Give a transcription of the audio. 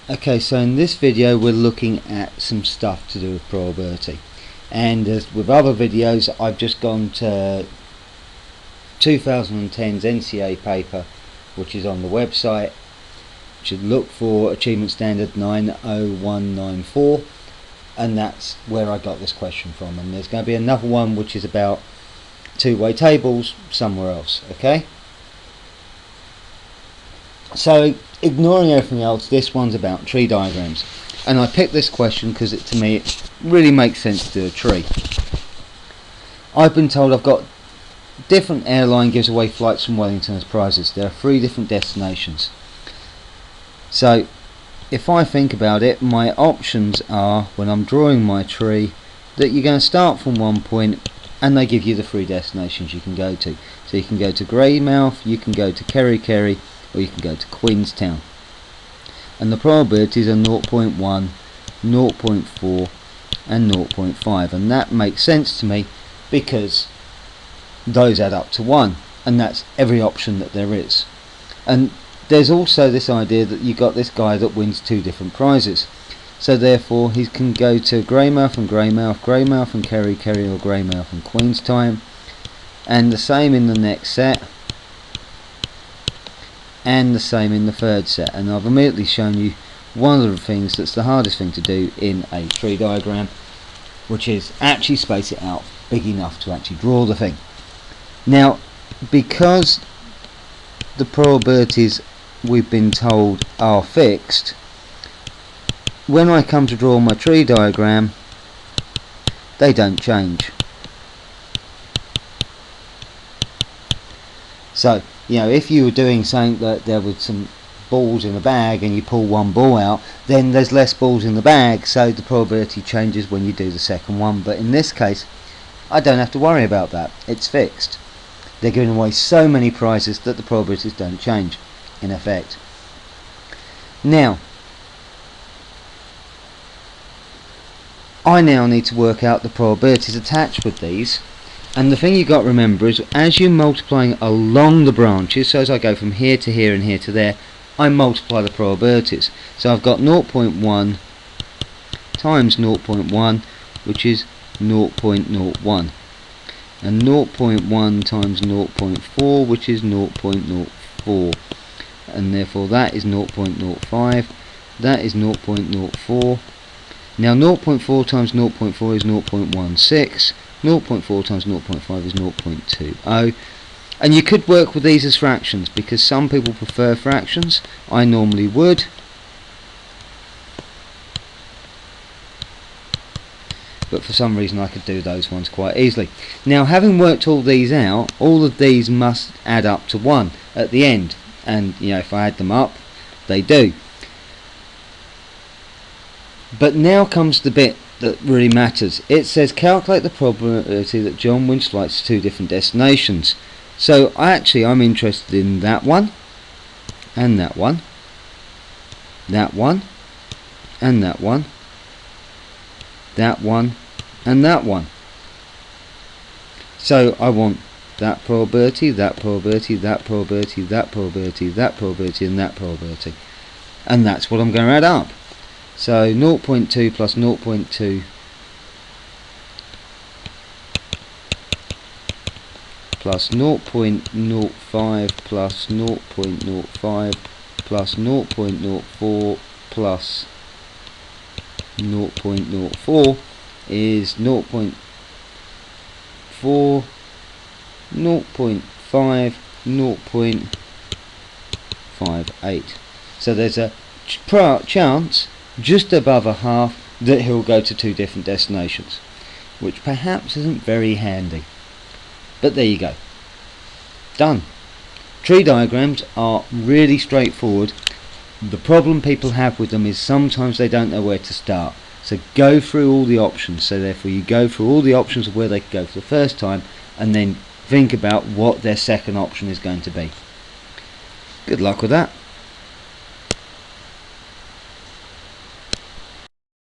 Okay, so in this video we're looking at some stuff to do with probability, and as with other videos I've just gone to 2010's NCA paper, which is on the website. You should look for Achievement Standard 90194, and that's where I got this question from, and there's going to be another one which is about two-way tables somewhere else. Okay, so ignoring everything else, this one's about tree diagrams, and I picked this question because to me it really makes sense to do a tree. I've been told I've got different airline gives away flights from Wellington as prizes. There are 3 different destinations. So if I think about it, my options are, when I'm drawing my tree, that you're going to start from one point and they give you the 3 destinations you can go to. So you can go to Greymouth, you can go to Kerry Kerry, or you can go to Queenstown, and the probabilities are 0.1, 0.4 and 0.5, and that makes sense to me because those add up to 1, and that's every option that there is. And there's also this idea that you got this guy that wins 2 different prizes, so therefore he can go to Greymouth and Greymouth, Greymouth and Kerry Kerry, or Greymouth and Queenstown, and the same in the next set, and the same in the 3rd set. And I've immediately shown you one of the things that's the hardest thing to do in a tree diagram, which is actually space it out big enough to actually draw the thing. Now, because the probabilities we've been told are fixed, when I come to draw my tree diagram, they don't change. So, you know, if you were doing something that there was some balls in a bag and you pull one ball out, then there's less balls in the bag, so the probability changes when you do the second one. But in this case, I don't have to worry about that. It's fixed. They're giving away so many prizes that the probabilities don't change, in effect. Now, I now need to work out the probabilities attached with these. And the thing you've got to remember is, as you're multiplying along the branches, so as I go from here to here and here to there, I multiply the probabilities. So I've got 0.1 times 0.1, which is 0.01, and 0.1 times 0.4, which is 0.04, and therefore that is 0.05, that is 0.04. Now 0.4 times 0.4 is 0.16, 0.4 times 0.5 is 0.20, and you could work with these as fractions because some people prefer fractions. I normally would, but for some reason I could do those ones quite easily. Now, having worked all these out, all of these must add up to 1 at the end, and you know, if I add them up, they do. But now comes the bit that really matters. It says calculate the probability that John wins flights to 2 different destinations. So I'm interested in that one, and that one, that one, and that one, that one, and that one. So I want that probability, that probability, that probability, that probability, that probability, and that probability, and that's what I'm going to add up. So 0.2 plus 0.2 plus 0.05 plus 0.05 plus 0.04 plus 0.04 is 0.4, 0.5, 0.58. So there's a chance just above a half that he'll go to 2 different destinations, which perhaps isn't very handy, but there you go. Done. Tree diagrams are really straightforward. The problem people have with them is sometimes they don't know where to start, so go through all the options. So therefore you go through all the options of where they could go for the first time, and then think about what their second option is going to be. Good luck with that.